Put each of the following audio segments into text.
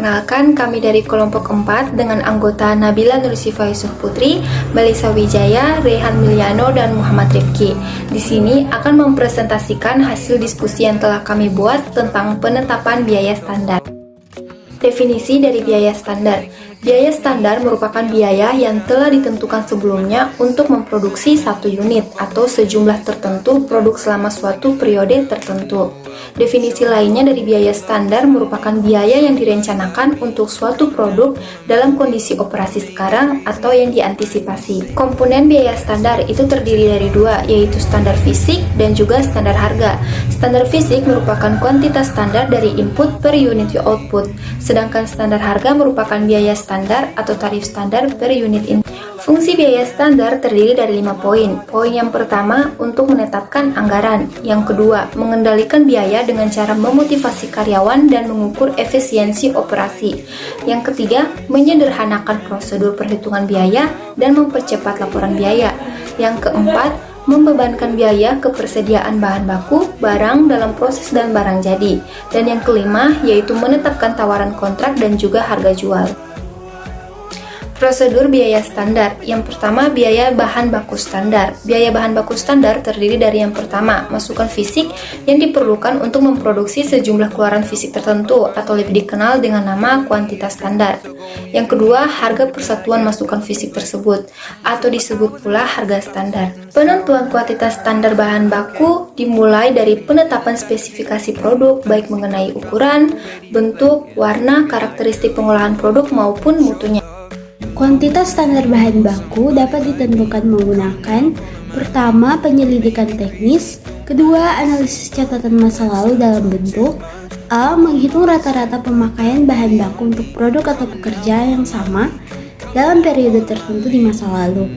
Perkenalkan, kami dari kelompok 4 dengan anggota Nabila Nursifa Yusuf Putri, Balisa Wijaya, Rehan Miliano, dan Muhammad Rifki. Di sini akan mempresentasikan hasil diskusi yang telah kami buat tentang penetapan biaya standar. Definisi dari biaya standar. Biaya standar merupakan biaya yang telah ditentukan sebelumnya untuk memproduksi satu unit atau sejumlah tertentu produk selama suatu periode tertentu. Definisi lainnya dari biaya standar merupakan biaya yang direncanakan untuk suatu produk dalam kondisi operasi sekarang atau yang diantisipasi. Komponen biaya standar itu terdiri dari dua, yaitu standar fisik dan juga standar harga. Standar fisik merupakan kuantitas standar dari input per unit output, sedangkan standar harga merupakan biaya standar atau tarif standar per unit input. Fungsi biaya standar terdiri dari 5 poin. Poin yang pertama, untuk menetapkan anggaran. Yang kedua, mengendalikan biaya dengan cara memotivasi karyawan dan mengukur efisiensi operasi. Yang ketiga, menyederhanakan prosedur perhitungan biaya dan mempercepat laporan biaya. Yang keempat, membebankan biaya ke persediaan bahan baku, barang dalam proses dan barang jadi. Dan yang kelima, yaitu menetapkan tawaran kontrak dan juga harga jual. Prosedur biaya standar. Yang pertama, biaya bahan baku standar. Biaya bahan baku standar terdiri dari yang pertama, masukan fisik yang diperlukan untuk memproduksi sejumlah keluaran fisik tertentu atau lebih dikenal dengan nama kuantitas standar. Yang kedua, harga persatuan masukan fisik tersebut atau disebut pula harga standar. Penentuan kuantitas standar bahan baku dimulai dari penetapan spesifikasi produk baik mengenai ukuran, bentuk, warna, karakteristik pengolahan produk maupun mutunya. Kuantitas standar bahan baku dapat ditentukan menggunakan pertama, penyelidikan teknis, kedua, analisis catatan masa lalu dalam bentuk A. Menghitung rata-rata pemakaian bahan baku untuk produk atau pekerjaan yang sama dalam periode tertentu di masa lalu.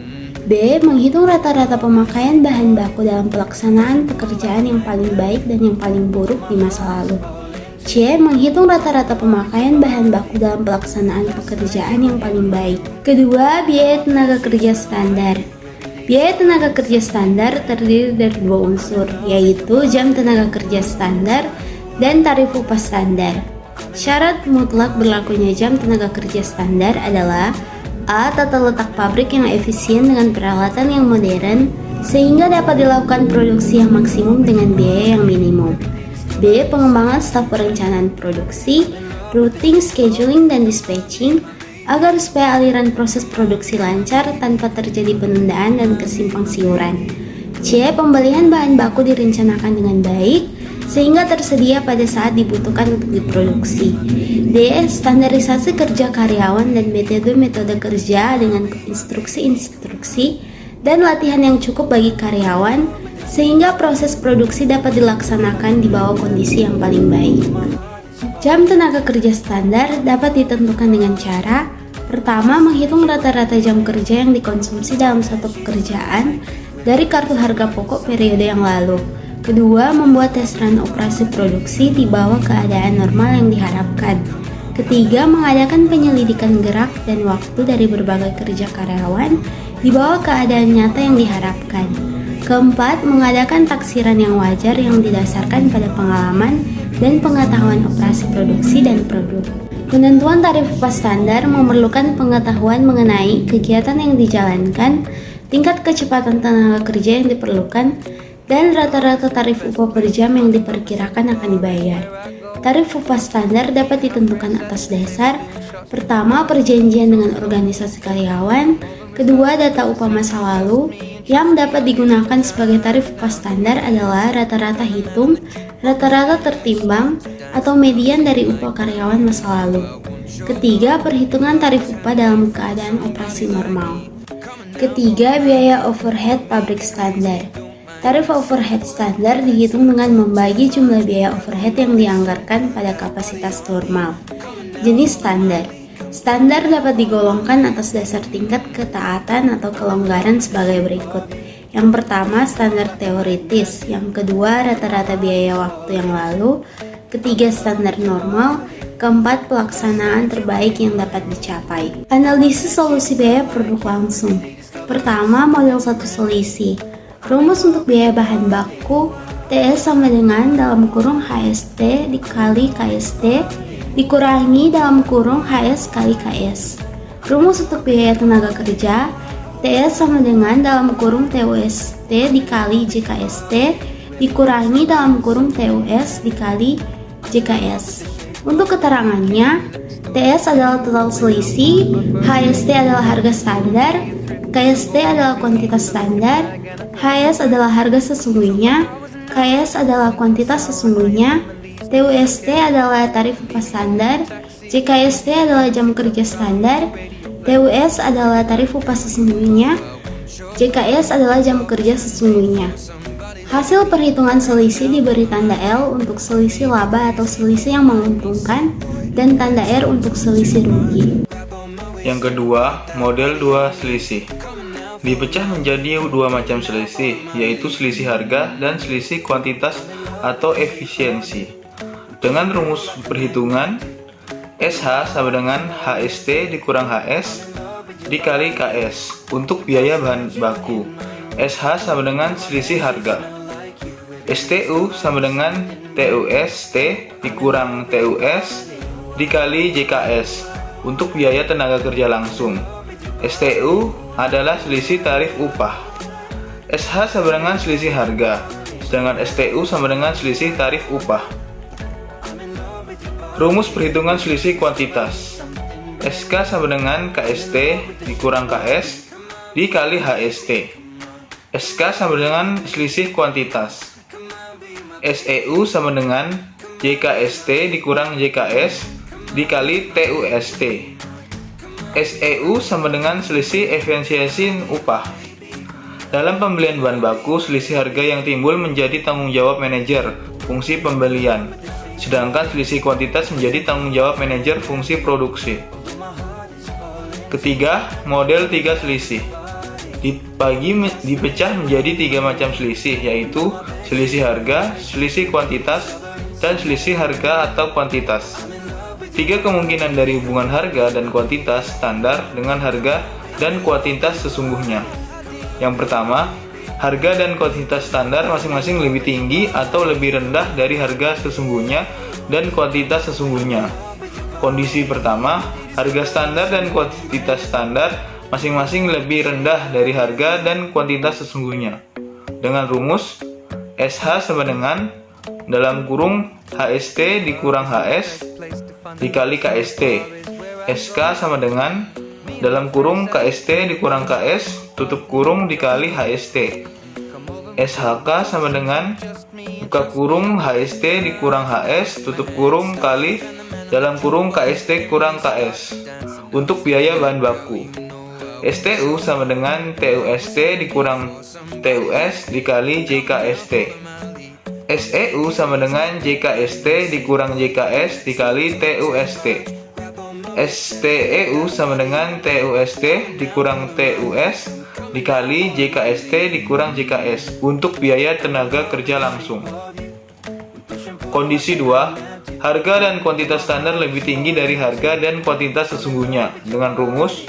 B. Menghitung rata-rata pemakaian bahan baku dalam pelaksanaan pekerjaan yang paling baik dan yang paling buruk di masa lalu. C. Menghitung rata-rata pemakaian bahan baku dalam pelaksanaan pekerjaan yang paling baik. Kedua, biaya tenaga kerja standar. Biaya tenaga kerja standar terdiri dari dua unsur, yaitu jam tenaga kerja standar dan tarif upah standar. Syarat mutlak berlakunya jam tenaga kerja standar adalah A. Tata letak pabrik yang efisien dengan peralatan yang modern sehingga dapat dilakukan produksi yang maksimum dengan biaya yang minimum. B. Pengembangan staf perencanaan produksi, routing, scheduling, dan dispatching agar supaya aliran proses produksi lancar tanpa terjadi penundaan dan kesimpang siuran. C. Pembelian bahan baku direncanakan dengan baik sehingga tersedia pada saat dibutuhkan untuk diproduksi. D. Standarisasi kerja karyawan dan metode-metode kerja dengan instruksi-instruksi dan latihan yang cukup bagi karyawan sehingga proses produksi dapat dilaksanakan di bawah kondisi yang paling baik. Jam tenaga kerja standar dapat ditentukan dengan cara pertama, menghitung rata-rata jam kerja yang dikonsumsi dalam satu pekerjaan dari kartu harga pokok periode yang lalu. Kedua, membuat tes run operasi produksi di bawah keadaan normal yang diharapkan. Ketiga, mengadakan penyelidikan gerak dan waktu dari berbagai kerja karyawan di bawah keadaan nyata yang diharapkan. Keempat, mengadakan taksiran yang wajar yang didasarkan pada pengalaman dan pengetahuan operasi produksi dan produk. Penentuan tarif upah standar memerlukan pengetahuan mengenai kegiatan yang dijalankan, tingkat kecepatan tenaga kerja yang diperlukan, dan rata-rata tarif upah per jam yang diperkirakan akan dibayar. Tarif upah standar dapat ditentukan atas dasar pertama, perjanjian dengan organisasi karyawan, kedua, data upah masa lalu. Yang dapat digunakan sebagai tarif upah standar adalah rata-rata hitung, rata-rata tertimbang, atau median dari upah karyawan masa lalu. Ketiga, perhitungan tarif upah dalam keadaan operasi normal. Ketiga, biaya overhead pabrik standar. Tarif overhead standar dihitung dengan membagi jumlah biaya overhead yang dianggarkan pada kapasitas normal. Jenis standar. Standar dapat digolongkan atas dasar tingkat ketaatan atau kelonggaran sebagai berikut. Yang pertama, standar teoritis. Yang kedua, rata-rata biaya waktu yang lalu. Ketiga, standar normal. Keempat, pelaksanaan terbaik yang dapat dicapai. Analisis solusi biaya produk langsung. Pertama, model satu selisih. Rumus untuk biaya bahan baku TS sama dengan dalam kurung HST dikali KST dikurangi dalam kurung HS kali KS. Rumus untuk biaya tenaga kerja, TS sama dengan dalam kurung TUST dikali JKST dikurangi dalam kurung TUS dikali JKS. Untuk keterangannya, TS adalah total selisih, HST adalah harga standar, KST adalah kuantitas standar, HS adalah harga sesungguhnya, KS adalah kuantitas sesungguhnya, TUST adalah tarif upah standar, JKST adalah jam kerja standar, TUS adalah tarif upah sesungguhnya, JKS adalah jam kerja sesungguhnya. Hasil perhitungan selisih diberi tanda L untuk selisih laba atau selisih yang menguntungkan dan tanda R untuk selisih rugi. Yang kedua, model dua selisih. Dipecah menjadi dua macam selisih, yaitu selisih harga dan selisih kuantitas atau efisiensi. Dengan rumus perhitungan, SH sama dengan HST dikurang HS dikali KS untuk biaya bahan baku. SH sama dengan selisih harga. STU sama dengan TUST dikurang TUS dikali JKS untuk biaya tenaga kerja langsung. STU adalah selisih tarif upah. SH sama dengan selisih harga, sedangkan STU sama dengan selisih tarif upah. Rumus perhitungan selisih kuantitas. SK sama dengan KST dikurang KS dikali HST. SK sama dengan selisih kuantitas. SEU sama dengan JKST dikurang JKS dikali TUST. SEU sama dengan selisih efisiensi upah. Dalam pembelian bahan baku, selisih harga yang timbul menjadi tanggung jawab manajer fungsi pembelian, sedangkan selisih kuantitas menjadi tanggung jawab manajer fungsi produksi. Ketiga, model tiga selisih. Dipecah menjadi tiga macam selisih, yaitu selisih harga, selisih kuantitas, dan selisih harga atau kuantitas. Tiga kemungkinan dari hubungan harga dan kuantitas standar dengan harga dan kuantitas sesungguhnya. Yang pertama, harga dan kuantitas standar masing-masing lebih tinggi atau lebih rendah dari harga sesungguhnya dan kuantitas sesungguhnya. Kondisi pertama, harga standar dan kuantitas standar masing-masing lebih rendah dari harga dan kuantitas sesungguhnya. Dengan rumus SH sama dengan dalam kurung HST dikurang HS dikali KST. SK sama dengan dalam kurung KST dikurang KS tutup kurung dikali HST. SHK sama dengan buka kurung HST dikurang HS tutup kurung kali dalam kurung KST kurang KS untuk biaya bahan baku. STU sama dengan TUST dikurang TUS dikali JKST. SEU sama dengan JKST dikurang JKS dikali TUST. STEU sama dengan TUST dikurang TUS dikali JKST dikurang JKS untuk biaya tenaga kerja langsung. Kondisi 2, harga dan kuantitas standar lebih tinggi dari harga dan kuantitas sesungguhnya. Dengan rumus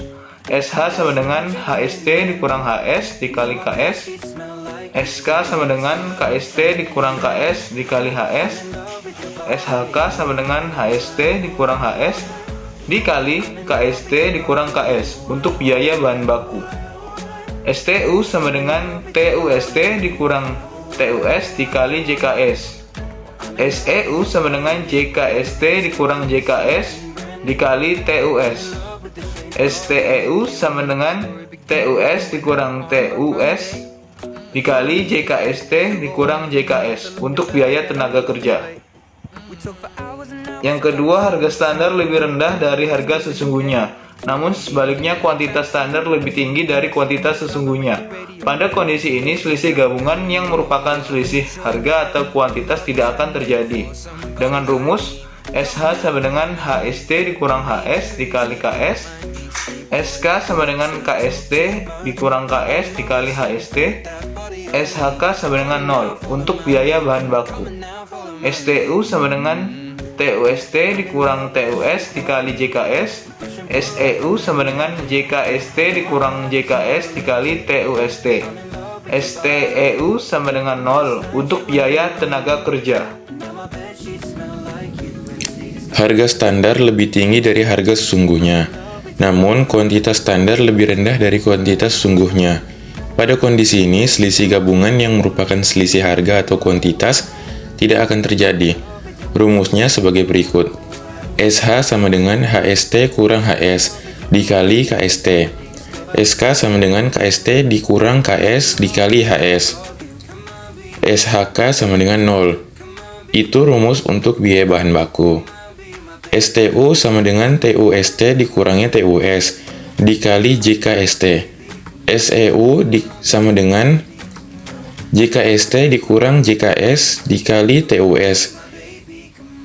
SH sama dengan HST dikurang HS dikali KS. SK sama dengan KST dikurang KS dikali HS. SHK sama dengan HST dikurang HS dikali KST dikurang KS untuk biaya bahan baku. STU sama dengan TUST dikurang TUS dikali JKS. SEU sama dengan JKST dikurang JKS dikali TUS. STEU sama dengan TUS dikurang TUS dikali JKST dikurang JKS untuk biaya tenaga kerja. Yang kedua, harga standar lebih rendah dari harga sesungguhnya, namun sebaliknya kuantitas standar lebih tinggi dari kuantitas sesungguhnya. Pada kondisi ini, selisih gabungan yang merupakan selisih harga atau kuantitas tidak akan terjadi. Dengan rumus SH sama dengan HST dikurang HS dikali KS. SK sama dengan KST dikurang KS dikali HST. SHK sama dengan 0 untuk biaya bahan baku. STU sama dengan TUST dikurang TUS dikali JKS. SEU sama dengan JKST dikurang JKS dikali TUST. STEU sama dengan 0 untuk biaya tenaga kerja. Harga standar lebih tinggi dari harga sesungguhnya, namun kuantitas standar lebih rendah dari kuantitas sesungguhnya. Pada kondisi ini, selisih gabungan yang merupakan selisih harga atau kuantitas tidak akan terjadi. Rumusnya sebagai berikut. SH sama dengan HST kurang HS dikali KST. SK sama dengan KST dikurang KS dikali HS. SHK sama dengan 0. Itu rumus untuk biaya bahan baku. STU sama dengan TUST dikurangi TUS dikali JKST. SEU sama dengan JKST dikurang JKS dikali TUS.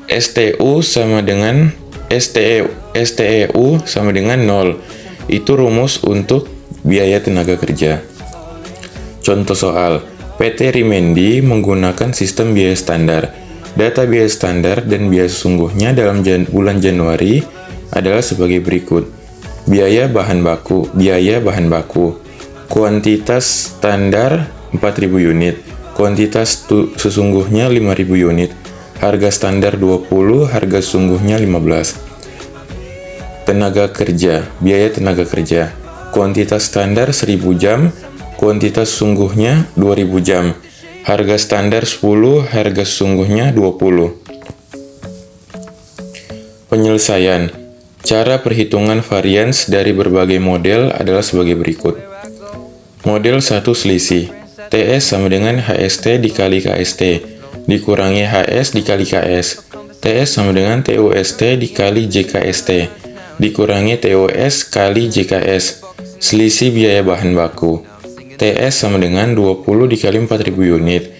STU sama dengan STEU sama dengan 0. Itu rumus untuk biaya tenaga kerja. Contoh soal, PT Rimendi menggunakan sistem biaya standar. Data biaya standar dan biaya sesungguhnya dalam bulan Januari adalah sebagai berikut. Biaya bahan baku. Kuantitas standar 4.000 unit. Kuantitas sesungguhnya 5.000 unit. Harga standar 20, harga sesungguhnya 15. Tenaga kerja. Biaya tenaga kerja. Kuantitas standar 1.000 jam. Kuantitas sesungguhnya 2.000 jam. Harga standar 10, harga sesungguhnya 20. Penyelesaian. Cara perhitungan varians dari berbagai model adalah sebagai berikut. Model 1 selisih. TS sama dengan HST dikali KST, dikurangi HS dikali KS. TS sama dengan TUST dikali JKST, dikurangi TUS kali JKS. Selisih biaya bahan baku. TS sama dengan 20 dikali 4.000 unit,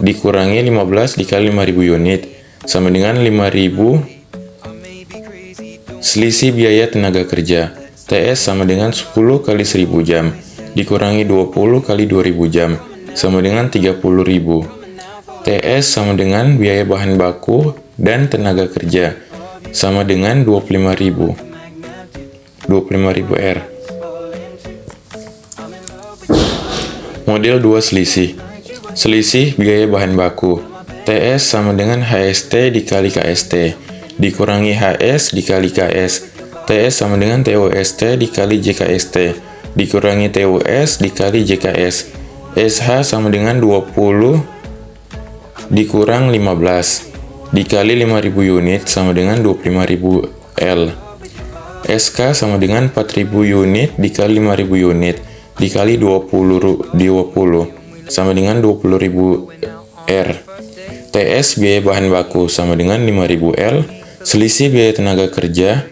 dikurangi 15 dikali 5.000 unit, sama dengan 5.000. Selisih biaya tenaga kerja. TS sama dengan 10 kali 1.000 jam, dikurangi 20 kali 2.000 jam, sama dengan 30.000. TS sama dengan biaya bahan baku dan tenaga kerja, sama dengan 25.000 R. Model 2 selisih. Selisih biaya bahan baku. TS sama dengan HST dikali KST, dikurangi HS dikali KS. TS sama dengan TUST dikali JKST, dikurangi TUS dikali JKS. SH sama dengan 20 dikurang 15 dikali 5.000 unit sama dengan 25.000 L. SK sama dengan 4.000 unit dikali 5.000 unit dikali 20 sama dengan 20.000 R. TS biaya bahan baku sama dengan 5.000 L. Selisih biaya tenaga kerja.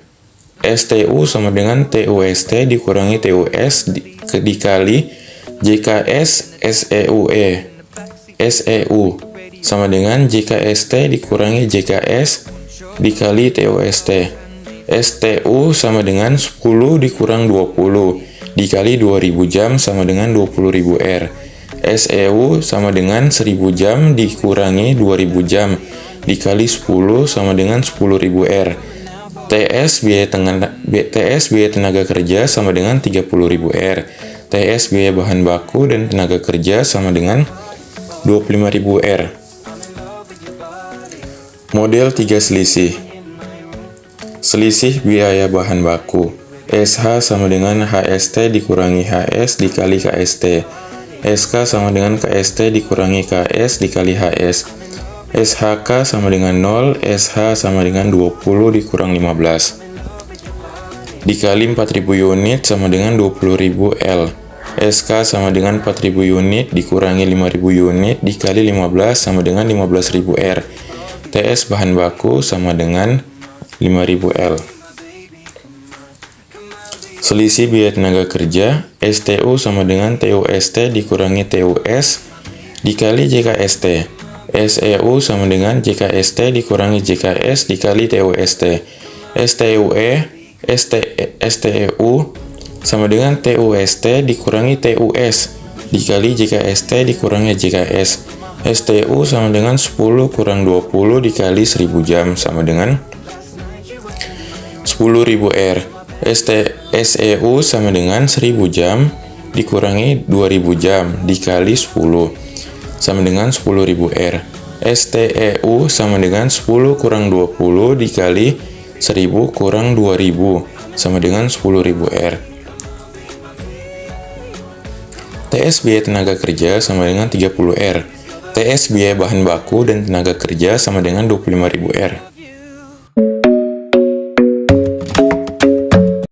STU sama dengan TUST dikurangi TUS dikali JKS SEU sama dengan JKST dikurangi JKS dikali TUST. STU sama dengan 10 dikurang 20 dikali 2.000 jam sama dengan 20.000 R. SEU sama dengan 1.000 jam dikurangi 2.000 jam dikali 10 sama dengan 10.000 R. TS biaya tenaga kerja sama dengan 30.000 R. TS biaya bahan baku dan tenaga kerja sama dengan 25.000 R. Model 3 selisih. Selisih biaya bahan baku. SH sama dengan HST dikurangi HS dikali KST. SK sama dengan KST dikurangi KS dikali HS. SHK sama dengan 0, SH sama dengan 20 dikurang 15. Dikali 4.000 unit sama dengan 20.000 L. SK sama dengan 4.000 unit dikurangi 5.000 unit dikali 15 sama dengan 15.000 R. TS bahan baku sama dengan 5.000 L. Selisih biaya tenaga kerja. STU sama dengan TUST dikurangi TUS dikali JKST. SEU sama dengan JKST dikurangi JKS dikali TUST. STEU sama dengan TUST dikurangi TUS dikali JKST dikurangi JKS. STU sama dengan 10 kurang 20 dikali 1.000 jam sama dengan 10.000 R. SEU sama dengan 1.000 jam dikurangi 2.000 jam dikali 10 sama dengan 10.000 R. STEU sama dengan 10 kurang 20 dikali 1000 kurang 2000 sama dengan 10.000 R. TS biaya tenaga kerja sama dengan 30 R. TS biaya bahan baku dan tenaga kerja sama dengan 25.000 R.